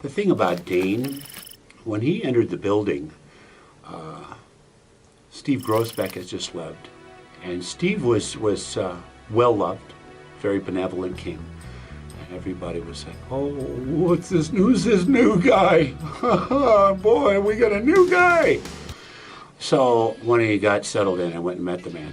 The thing about Dane, when he entered the building, Steve Grossbeck has just left. And Steve was well-loved, very benevolent king. And everybody was like, oh, what's this news? This new guy. Boy, we got a new guy. So when he got settled in, I went and met the man.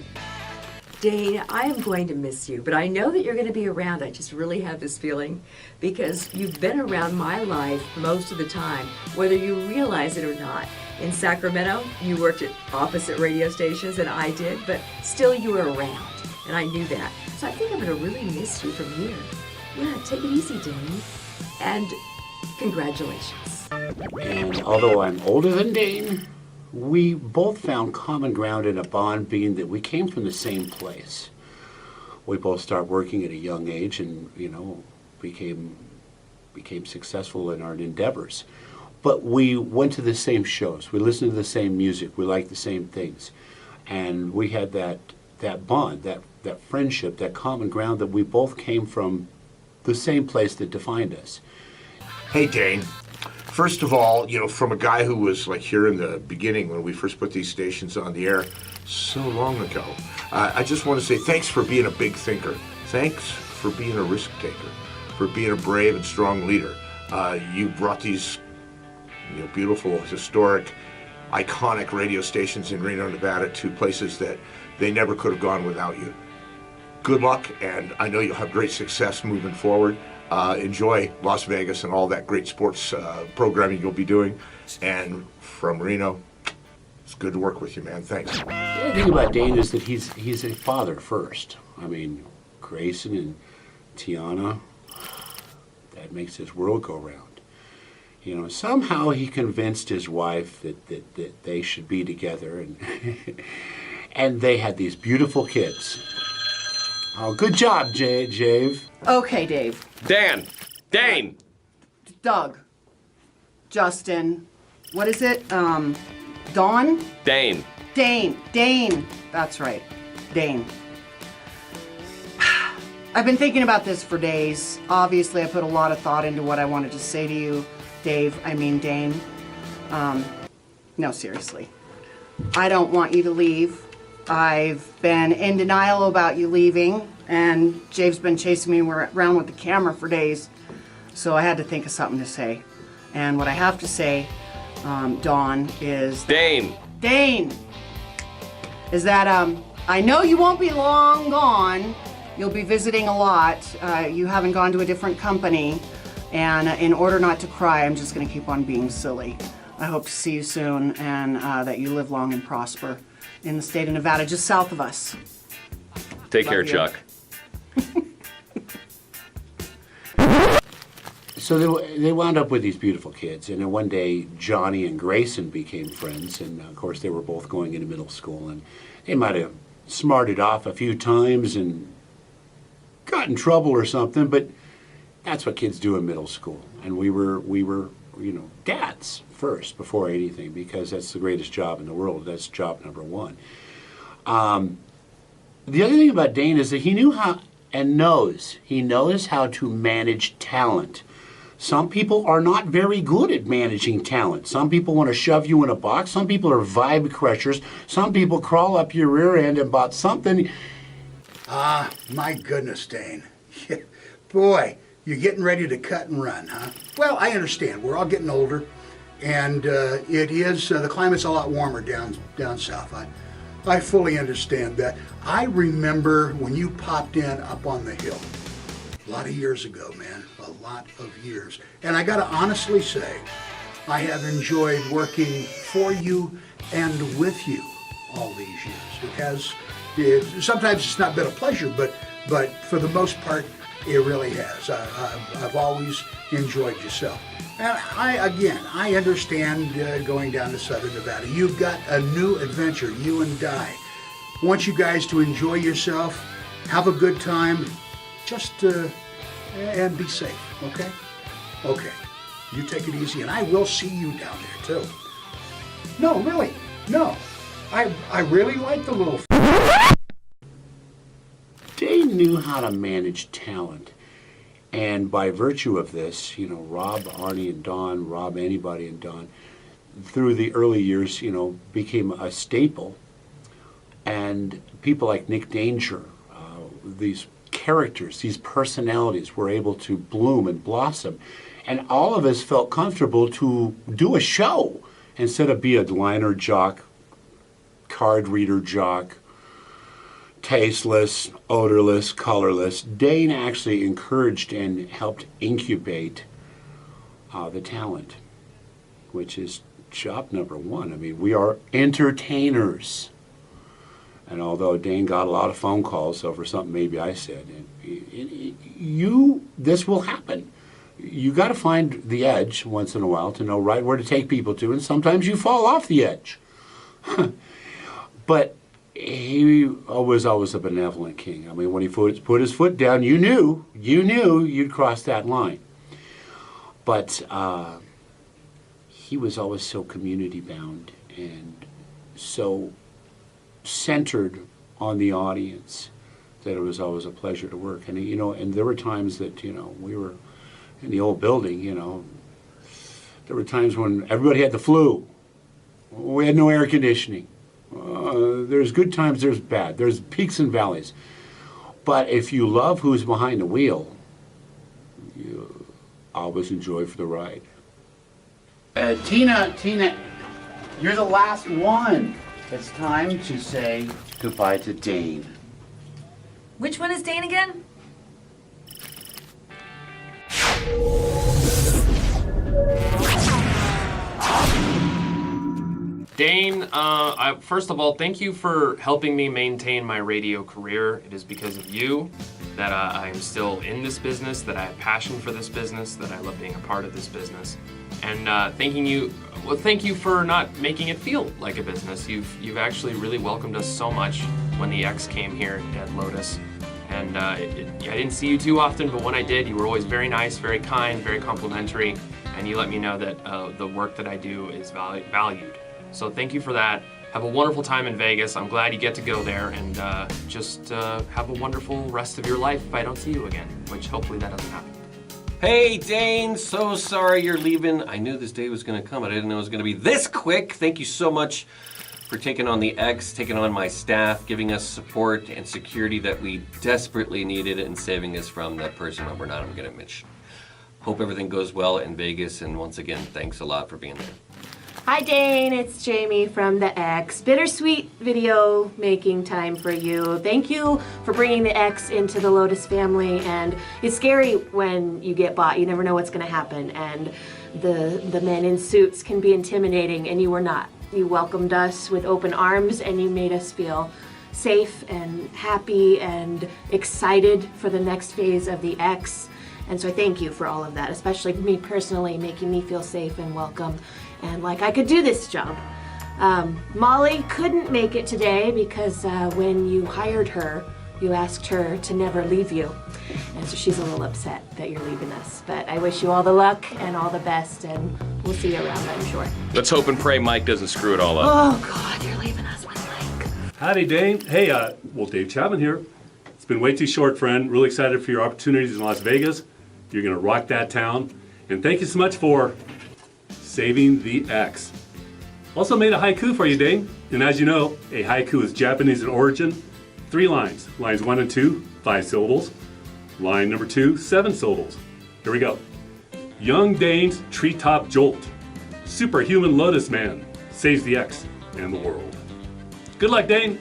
Dane, I am going to miss you, but I know that you're going to be around. I just really have this feeling because you've been around my life most of the time, whether you realize it or not. In Sacramento, you worked at opposite radio stations than I did, but still you were around, and I knew that. So I think I'm going to really miss you from here. Yeah, take it easy, Dane, and congratulations. And although I'm older than Dane, we both found common ground in a bond, being that we came from the same place. We both started working at a young age and, you know, became successful in our endeavors. But we went to the same shows. We listened to the same music. We liked the same things. And we had that bond, that friendship, that common ground that we both came from the same place that defined us. Hey, Dane. First of all, you know, from a guy who was like here in the beginning when we first put these stations on the air so long ago, I just want to say thanks for being a big thinker. Thanks for being a risk taker, for being a brave and strong leader. You brought these, you know, beautiful, historic, iconic radio stations in Reno, Nevada to places that they never could have gone without you. Good luck, and I know you'll have great success moving forward. Enjoy Las Vegas and all that great sports programming you'll be doing. And from Reno, it's good to work with you, man. Thanks. The thing about Dane is that he's a father first. I mean, Grayson and Tiana, that makes his world go round. You know, somehow he convinced his wife that they should be together, and and they had these beautiful kids. Oh, good job, Jave. Okay, Dave. Dane! Doug. Justin. What is it? Dawn? Dane. Dane. That's right. Dane. I've been thinking about this for days. Obviously, I put a lot of thought into what I wanted to say to you, Dane. No, seriously. I don't want you to leave. I've been in denial about you leaving, and Jave's been chasing me around with the camera for days, so I had to think of something to say. And what I have to say, Dawn, is... Dane! Is that, I know you won't be long gone. You'll be visiting a lot. You haven't gone to a different company, and in order not to cry, I'm just going to keep on being silly. I hope to see you soon, and that you live long and prosper in the state of Nevada, just south of us. Take Love care, you. Chuck. So they wound up with these beautiful kids, and then one day Johnny and Grayson became friends, and of course they were both going into middle school, and they might have smarted off a few times and got in trouble or something, but that's what kids do in middle school. And we were, you know, dads first before anything, because that's the greatest job in the world. That's job number one. The other thing about Dane is that he knew how and knows. He knows how to manage talent. Some people are not very good at managing talent. Some people want to shove you in a box. Some people are vibe crushers. Some people crawl up your rear end about something. My goodness, Dane. Boy, you're getting ready to cut and run, huh? Well, I understand. We're all getting older, and it is, the climate's a lot warmer down south. I fully understand that. I remember when you popped in up on the hill. A lot of years ago, man. A lot of years. And I gotta honestly say, I have enjoyed working for you and with you all these years. Sometimes it's not been a pleasure, but for the most part, it really has. I've always enjoyed yourself. And I understand going down to Southern Nevada. You've got a new adventure, you and Di. I want you guys to enjoy yourself, have a good time, and be safe, okay? Okay. You take it easy, and I will see you down there, too. No, really, no. I really like the little... Dane knew how to manage talent. And by virtue of this, you know, Rob, Arnie, and Don, Rob, anybody, and Don, through the early years, you know, became a staple. And people like Nick Danger, these characters, these personalities were able to bloom and blossom. And all of us felt comfortable to do a show instead of be a liner jock, card reader jock, tasteless, odorless, colorless. Dane actually encouraged and helped incubate the talent, which is job number one. I mean, we are entertainers. And although Dane got a lot of phone calls over something maybe I said, this will happen. You got to find the edge once in a while to know right where to take people to, and sometimes you fall off the edge. But he was always a benevolent king. I mean, when he put his foot down, you knew you'd cross that line. But he was always so community bound and so centered on the audience that it was always a pleasure to work. And you know, and there were times that, you know, we were in the old building, you know, there were times when everybody had the flu. We had no air conditioning. There's good times, there's bad. There's peaks and valleys. But if you love who's behind the wheel, you always enjoy for the ride. Tina, you're the last one. It's time to say goodbye to Dane. Which one is Dane again? Dane, first of all, thank you for helping me maintain my radio career. It is because of you that I am still in this business, that I have passion for this business, that I love being a part of this business. And thank you for not making it feel like a business. You've actually really welcomed us so much when the X came here at Lotus. And I didn't see you too often, but when I did, you were always very nice, very kind, very complimentary, and you let me know that the work that I do is valued. So thank you for that. Have a wonderful time in Vegas. I'm glad you get to go there, and just have a wonderful rest of your life if I don't see you again, which hopefully that doesn't happen. Hey, Dane, so sorry you're leaving. I knew this day was going to come, but I didn't know it was going to be this quick. Thank you so much for taking on the X, taking on my staff, giving us support and security that we desperately needed, and saving us from that person that we're not going to mention. Hope everything goes well in Vegas, and once again, thanks a lot for being there. Hi Dane, it's Jamie from the X. Bittersweet video making time for you. Thank you for bringing the X into the Lotus family, and it's scary when you get bought. You never know what's gonna happen, and the men in suits can be intimidating, and you were not. You welcomed us with open arms, and you made us feel safe and happy and excited for the next phase of the X. And so I thank you for all of that, especially me personally, making me feel safe and welcome and like I could do this job. Molly couldn't make it today because when you hired her, you asked her to never leave you. And so she's a little upset that you're leaving us. But I wish you all the luck and all the best, and we'll see you around, I'm sure. Let's hope and pray Mike doesn't screw it all up. Oh God, you're leaving us with Mike. Howdy, Dane. Hey, well, Dave Chapman here. It's been way too short, friend. Really excited for your opportunities in Las Vegas. You're gonna rock that town. And thank you so much for saving the X. Also made a haiku for you, Dane. And as you know, a haiku is Japanese in origin. 3 lines. Lines 1 and 2, 5 syllables. Line number 2, 7 syllables. Here we go. Young Dane's treetop jolt. Superhuman Lotus man saves the X and the world. Good luck, Dane.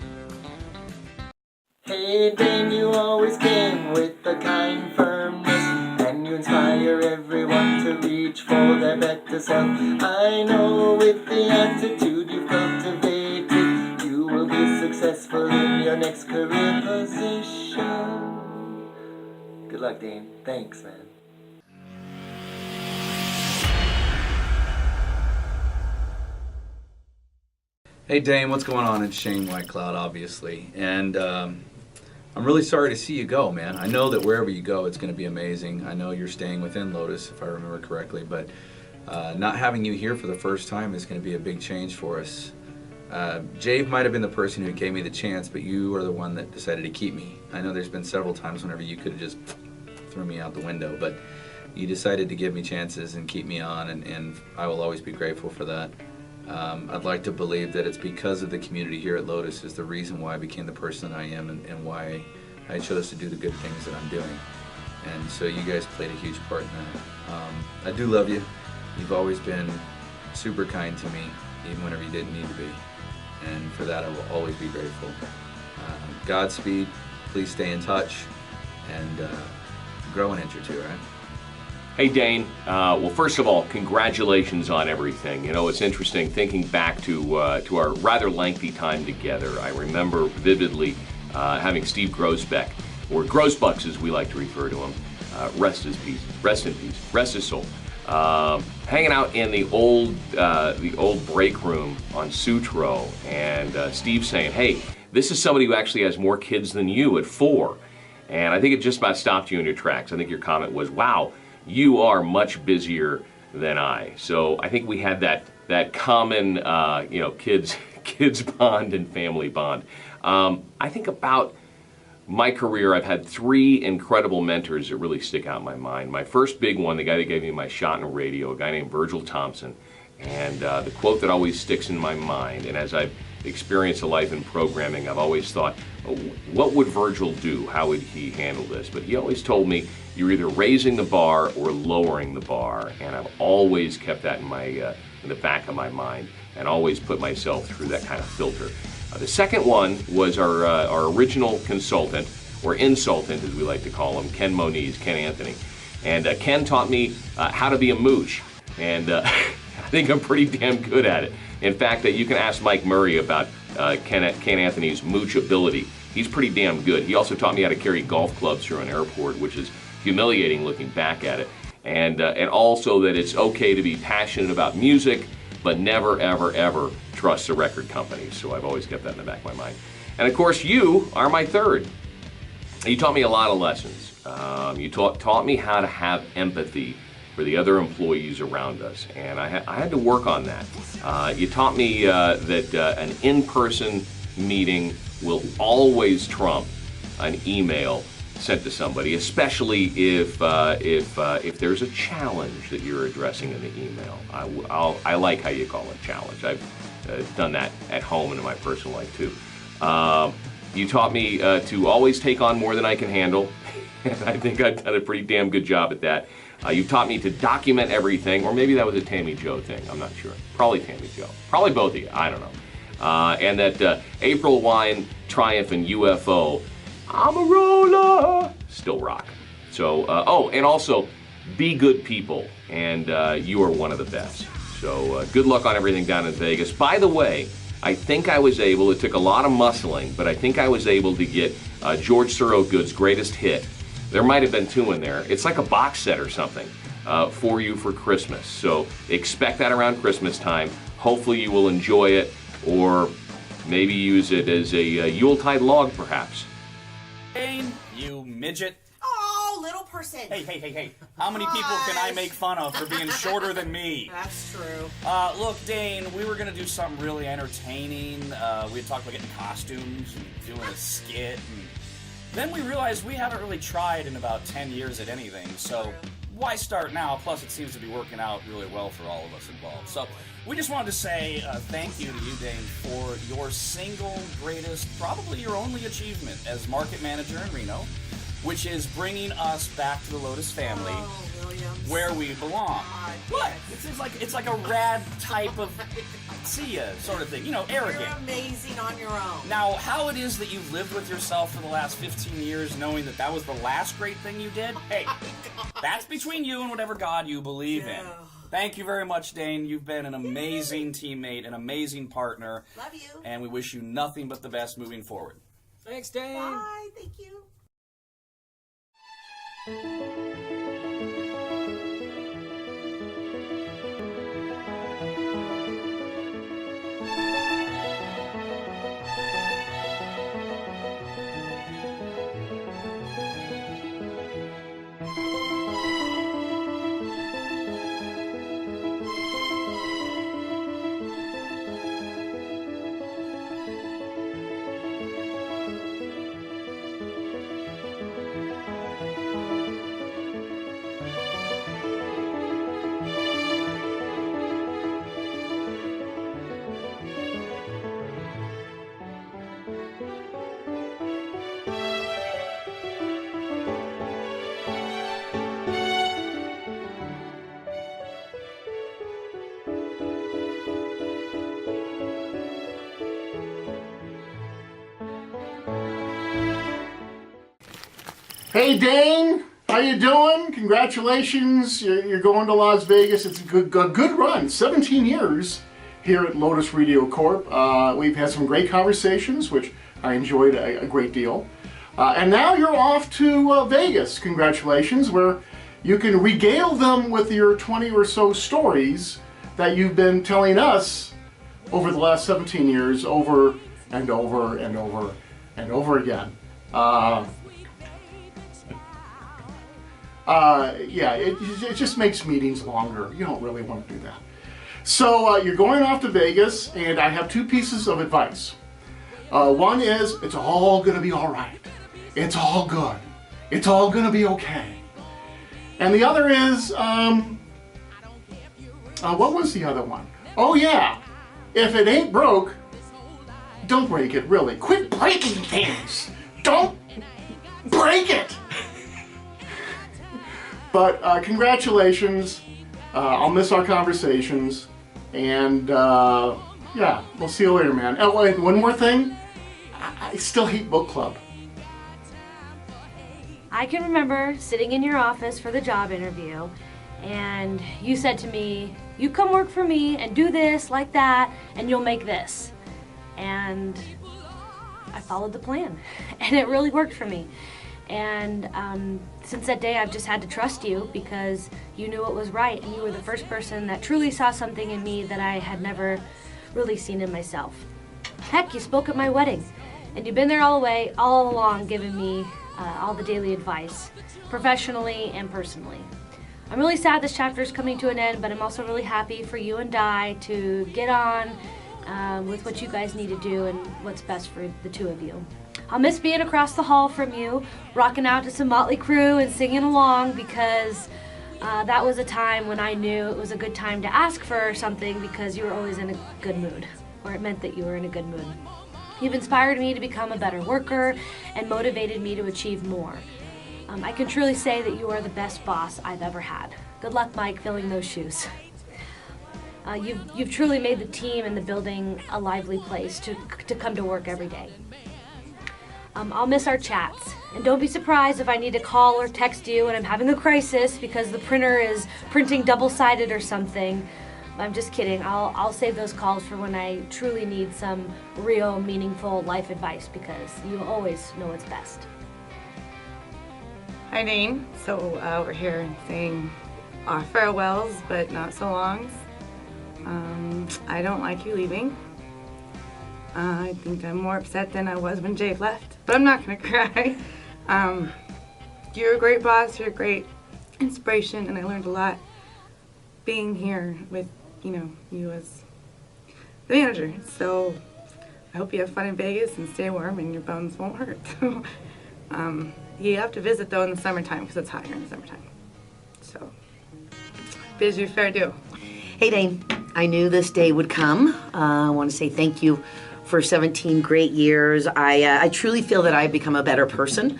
Hey Dane, you always came with a kind firmness, and you inspire everyone to reach for their better self. I know with the attitude you've cultivated, you will be successful in your next career position. Good luck, Dane. Thanks, man. Hey Dane, what's going on? It's Shane Whitecloud, obviously, and I'm really sorry to see you go, man. I know that wherever you go, it's going to be amazing. I know you're staying within Lotus, if I remember correctly, but not having you here for the first time is going to be a big change for us. Jave might have been the person who gave me the chance, but you are the one that decided to keep me. I know there's been several times whenever you could have just threw me out the window. But you decided to give me chances and keep me on, and I will always be grateful for that. I'd like to believe that it's because of the community here at Lotus is the reason why I became the person I am and why I chose to do the good things that I'm doing. And so you guys played a huge part in that. I do love you. You've always been super kind to me, even whenever you didn't need to be. And for that, I will always be grateful. Godspeed. Please stay in touch and grow an inch or two, right? Hey, Dane. Well, first of all, congratulations on everything. You know, it's interesting thinking back to our rather lengthy time together. I remember vividly having Steve Grosbeck, or Grosbucks as we like to refer to him, rest in peace, rest his soul, hanging out in the old break room on Sutro, and Steve saying, "Hey, this is somebody who actually has more kids than you at 4." And I think it just about stopped you in your tracks. I think your comment was, "Wow, you are much busier than I." So I think we had that common, kids bond and family bond. I think about my career, I've had 3 incredible mentors that really stick out in my mind. My first big one, the guy that gave me my shot in radio, a guy named Virgil Thompson. And the quote that always sticks in my mind, and as I've experienced a life in programming, I've always thought, what would Virgil do? How would he handle this? But he always told me, you're either raising the bar or lowering the bar. And I've always kept that in the back of my mind and always put myself through that kind of filter. The second one was our original consultant, or insultant as we like to call him, Ken Anthony. And Ken taught me how to be a mooch. And I think I'm pretty damn good at it. In fact, you can ask Mike Murray about Ken Anthony's mooch ability. He's pretty damn good. He also taught me how to carry golf clubs through an airport, which is humiliating looking back at it. And also that it's okay to be passionate about music, but never, ever, ever trust a record company. So I've always kept that in the back of my mind. And of course, you are my third. You taught me a lot of lessons. You taught me how to have empathy for the other employees around us, and I had to work on that. You taught me that an in-person meeting will always trump an email sent to somebody, especially if there's a challenge that you're addressing in the email. I like how you call it challenge. I've done that at home and in my personal life too. You taught me to always take on more than I can handle, and I think I've done a pretty damn good job at that. You taught me to document everything, or maybe that was a Tammy Joe thing, I'm not sure. Probably Tammy Joe. Probably both of you, I don't know. And that April Wine, Triumph, and UFO, I'm a roller, still rock. So, and also, be good people, and you are one of the best. So good luck on everything down in Vegas. By the way, I think I was able, it took a lot of muscling, but I think I was able to get George Thorogood's greatest hit. There might have been 2 in there. It's like a box set or something for you for Christmas. So expect that around Christmas time. Hopefully you will enjoy it, or maybe use it as a Yuletide log, perhaps. Dane, you midget. Oh, little person. Hey. How many people can I make fun of for being shorter than me? That's true. Look, Dane, we were going to do something really entertaining. We had talked about getting costumes and doing a skit. And then we realized we haven't really tried in about 10 years at anything. So why start now? Plus, it seems to be working out really well for all of us involved. So we just wanted to say thank you to you, Dane, for your single greatest, probably your only achievement as market manager in Reno, which is bringing us back to the Lotus family, where we belong. What? It's like a rad type of see ya sort of thing, arrogant. You're amazing on your own. Now, how it is that you've lived with yourself for the last 15 years knowing that was the last great thing you did, hey, that's between you and whatever God you believe in. Thank you very much, Dane. You've been an amazing teammate, an amazing partner. Love you. And we wish you nothing but the best moving forward. Thanks, Dane. Bye. Thank you. Hey Dane, how you doing? Congratulations, you're going to Las Vegas. It's a good run, 17 years here at Lotus Radio Corp. We've had some great conversations, which I enjoyed a great deal. And now you're off to Vegas, congratulations, where you can regale them with your 20 or so stories that you've been telling us over the last 17 years, over and over and over and over again. Yeah, it just makes meetings longer. You don't really want to do that. So you're going off to Vegas, and I have two pieces of advice. One is, it's all going to be all right. It's all good. It's all going to be okay. And the other is, what was the other one? Oh yeah, if it ain't broke, don't break it, really. Quit breaking things. Don't break it. But congratulations. I'll miss our conversations. And yeah, we'll see you later, man. Oh, wait, one more thing. I still hate book club. I can remember sitting in your office for the job interview, and you said to me, you come work for me and do this like that, and you'll make this. And I followed the plan, and it really worked for me. And since that day, I've just had to trust you because you knew it was right, and you were the first person that truly saw something in me that I had never really seen in myself. Heck, you spoke at my wedding, and you've been there all along, giving me all the daily advice, professionally and personally. I'm really sad this chapter is coming to an end, but I'm also really happy for you and Di to get on with what you guys need to do and what's best for the two of you. I'll miss being across the hall from you, rocking out to some Motley Crue and singing along, because that was a time when I knew it was a good time to ask for something because you were always in a good mood, or it meant that you were in a good mood. You've inspired me to become a better worker and motivated me to achieve more. I can truly say that you are the best boss I've ever had. Good luck, Mike, filling those shoes. You've truly made the team and the building a lively place to come to work every day. I'll miss our chats, and don't be surprised if I need to call or text you when I'm having a crisis because the printer is printing double-sided or something. I'm just kidding. I'll save those calls for when I truly need some real, meaningful life advice because you always know what's best. Hi, Dane. So we're here saying our farewells, but not so longs. I don't like you leaving. I think I'm more upset than I was when Jade left, but I'm not gonna cry. You're a great boss, you're a great inspiration, and I learned a lot being here with, you as the manager. So I hope you have fun in Vegas and stay warm and your bones won't hurt. You have to visit though in the summertime because it's hot here in the summertime. So bid you fair due. Hey Dane, I knew this day would come. I want to say thank you for 17 great years. I truly feel that I've become a better person,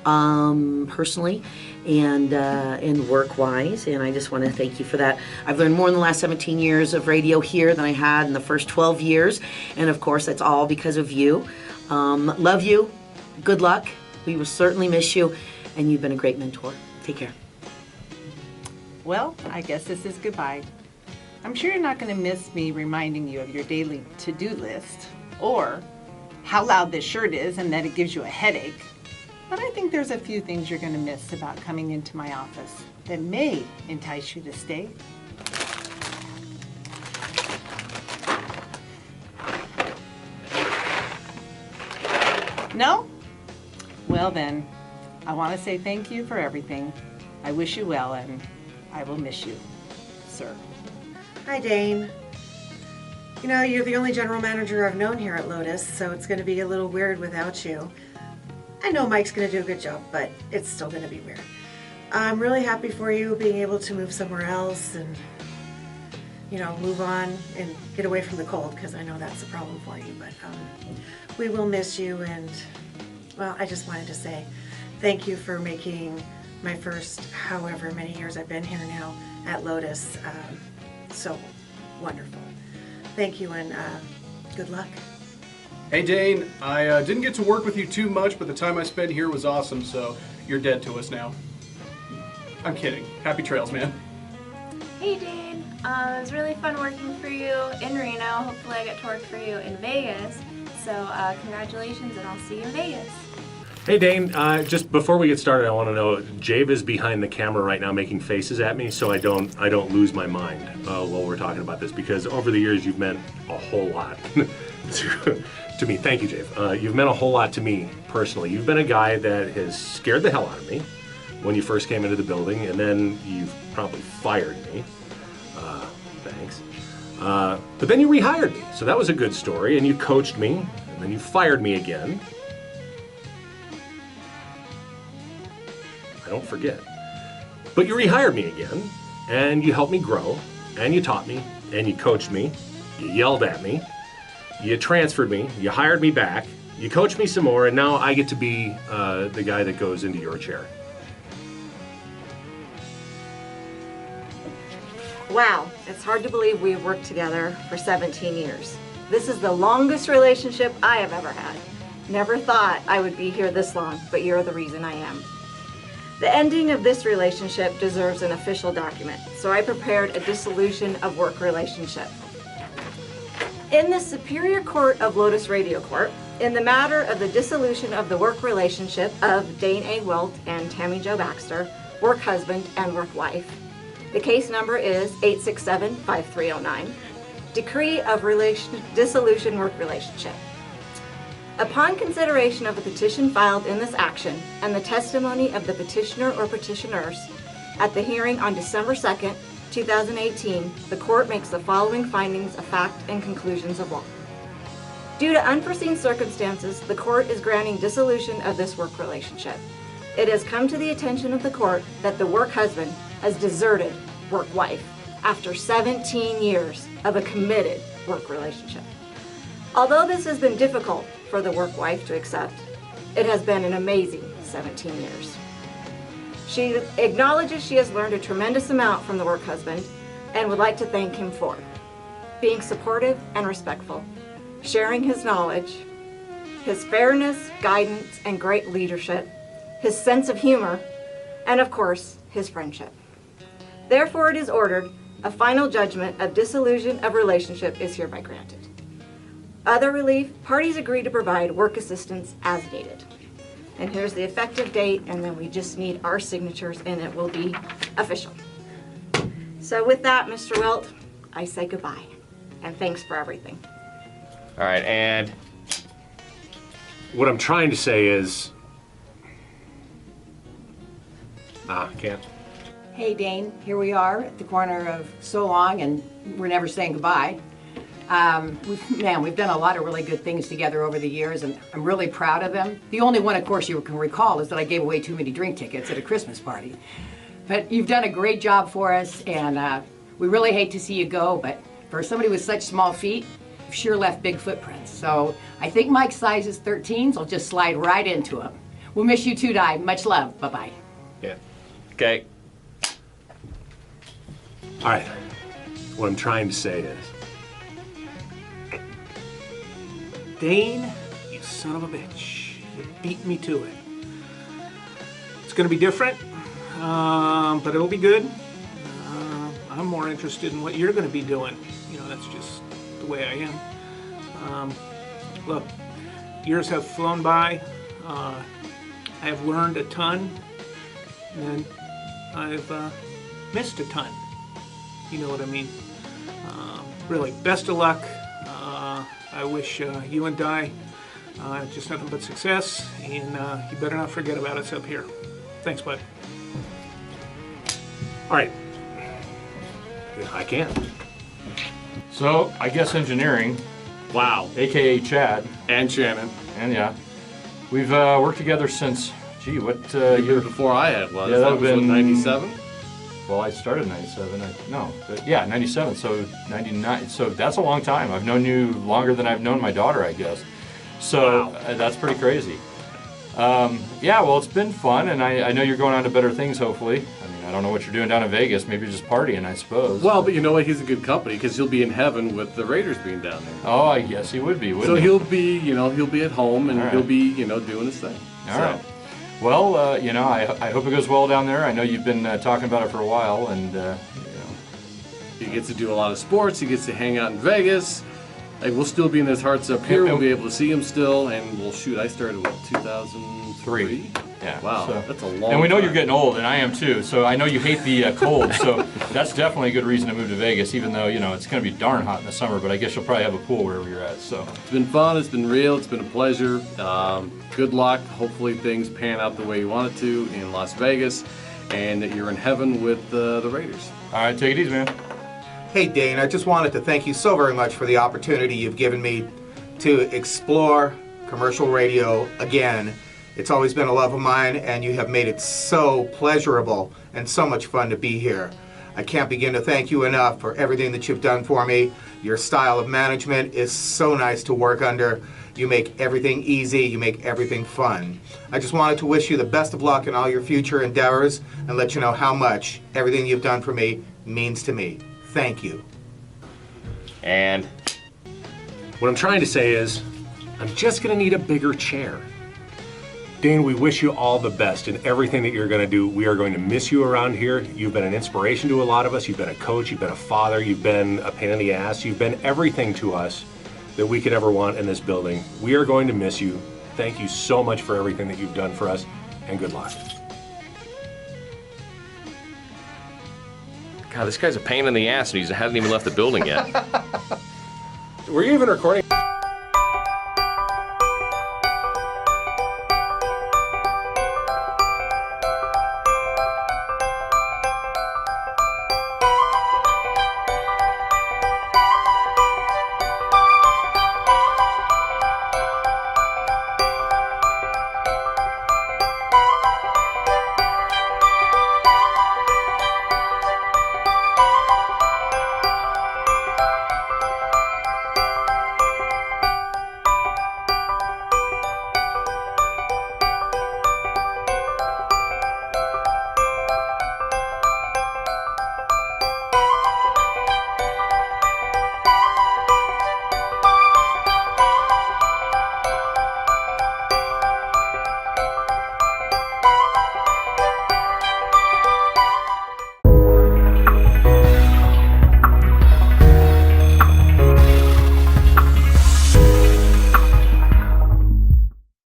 personally and work-wise, and I just want to thank you for that. I've learned more in the last 17 years of radio here than I had in the first 12 years, and of course that's all because of you. Love you. Good luck. We will certainly miss you, and you've been a great mentor. Take care. Well, I guess this is goodbye. I'm sure you're not going to miss me reminding you of your daily to-do list, or how loud this shirt is and that it gives you a headache. But I think there's a few things you're going to miss about coming into my office that may entice you to stay. No? Well then, I want to say thank you for everything. I wish you well, and I will miss you, sir. Hi, Dane. You're the only general manager I've known here at Lotus, so it's going to be a little weird without you. I know Mike's going to do a good job, but it's still going to be weird. I'm really happy for you being able to move somewhere else and, move on and get away from the cold, because I know that's a problem for you. But we will miss you, and, well, I just wanted to say thank you for making my first however many years I've been here now at Lotus so wonderful. Thank you, and good luck. Hey Dane, I didn't get to work with you too much, but the time I spent here was awesome, so you're dead to us now. I'm kidding. Happy trails, man. Hey Dane, it was really fun working for you in Reno. Hopefully I get to work for you in Vegas. So congratulations, and I'll see you in Vegas. Hey Dane, just before we get started, I want to know, Jabe is behind the camera right now making faces at me, so I don't lose my mind while we're talking about this, because over the years you've meant a whole lot to me. Thank you, Jabe. You've meant a whole lot to me personally. You've been a guy that has scared the hell out of me when you first came into the building, and then you've promptly fired me. Thanks. But then you rehired me, so that was a good story, and you coached me, and then you fired me again. I don't forget. But you rehired me again, and you helped me grow, and you taught me, and you coached me, you yelled at me, you transferred me, you hired me back, you coached me some more, and now I get to be the guy that goes into your chair. Wow, it's hard to believe we've worked together for 17 years. This is the longest relationship I have ever had. Never thought I would be here this long, but you're the reason I am. The ending of this relationship deserves an official document, so I prepared a dissolution of work relationship. In the Superior Court of Lotus Radio Corp, in the matter of the dissolution of the work relationship of Dane A. Wilt and Tammy Jo Baxter, work husband and work wife, the case number is 867-5309, Decree of Dissolution Work Relationship. Upon consideration of the petition filed in this action and the testimony of the petitioner or petitioners at the hearing on December 2nd, 2018, the court makes the following findings of fact and conclusions of law. Due to unforeseen circumstances, the court is granting dissolution of this work relationship. It has come to the attention of the court that the work husband has deserted work wife after 17 years of a committed work relationship. Although this has been difficult for the work wife to accept, it has been an amazing 17 years. She acknowledges she has learned a tremendous amount from the work husband and would like to thank him for being supportive and respectful, sharing his knowledge, his fairness, guidance, and great leadership, his sense of humor, and of course, his friendship. Therefore, it is ordered a final judgment of dissolution of relationship is hereby granted. Other relief, parties agree to provide work assistance as needed. And here's the effective date, and then we just need our signatures and it will be official. So with that, Mr. Wilt, I say goodbye, and thanks for everything. All right, and what I'm trying to say is, can't. Hey Dane, here we are at the corner of So Long, and we're never saying goodbye. We've done a lot of really good things together over the years, and I'm really proud of them. The only one, of course, you can recall is that I gave away too many drink tickets at a Christmas party. But you've done a great job for us, and we really hate to see you go, but for somebody with such small feet, you've sure left big footprints. So I think Mike's size is 13, so I'll just slide right into him. We'll miss you too, Di. Much love. Bye-bye. Yeah. Okay. All right. What I'm trying to say is, Dane, you son of a bitch. You beat me to it. It's going to be different, but it'll be good. I'm more interested in what you're going to be doing. You know, that's just the way I am. Look, years have flown by. I have learned a ton, and I've missed a ton. You know what I mean? Really, best of luck. I wish you and Di just nothing but success, and you better not forget about us up here. Thanks, bud. all right. I can't. So, I guess engineering. Wow. AKA Chad. And Shannon. And yeah. We've worked together since, gee, what year? Before I had one. Yeah, that was would have been 97? Well, I started in 97. Yeah, 97, so 99. So that's a long time. I've known you longer than I've known my daughter, I guess. So that's pretty crazy. Yeah, well, it's been fun, and I know you're going on to better things, hopefully. I mean, I don't know what you're doing down in Vegas. Maybe you're just partying, I suppose. Well, but you know what? He's a good company because he'll be in heaven with the Raiders being down there. Oh, I guess he would be, wouldn't So he? he'll be, he'll be at home and All right. he'll be, doing his thing. All right. Well, you know, I hope it goes well down there. I know you've been talking about it for a while, and you know. He gets to do a lot of sports. He gets to hang out in Vegas. Like, we'll still be in his hearts up here. We'll be able to see him still. And well, shoot, I started with 2003. Yeah. Wow, so, that's a long. And we know time. you're getting old, and I am too. So I know you hate the cold. So that's definitely a good reason to move to Vegas, even though you know it's going to be darn hot in the summer. But I guess you'll probably have a pool wherever you're at. So it's been fun. It's been real. It's been a pleasure. Good luck. Hopefully things pan out the way you want it to in Las Vegas, and that you're in heaven with the Raiders. All right, take it easy, man. Hey Dane, I just wanted to thank you so very much for the opportunity you've given me to explore commercial radio again. It's always been a love of mine, and you have made it so pleasurable and so much fun to be here. I can't begin to thank you enough for everything that you've done for me. Your style of management is so nice to work under. You make everything easy, you make everything fun. I just wanted to wish you the best of luck in all your future endeavors and let you know how much everything you've done for me means to me. Thank you. And what I'm trying to say is, I'm just gonna need a bigger chair. Dane, we wish you all the best in everything that you're gonna do. We are going to miss you around here. You've been an inspiration to a lot of us. You've been a coach, you've been a father, you've been a pain in the ass. You've been everything to us that we could ever want in this building. We are going to miss you. Thank you so much for everything that you've done for us, and good luck. God, this guy's a pain in the ass, and he hasn't even left the building yet. Were you even recording?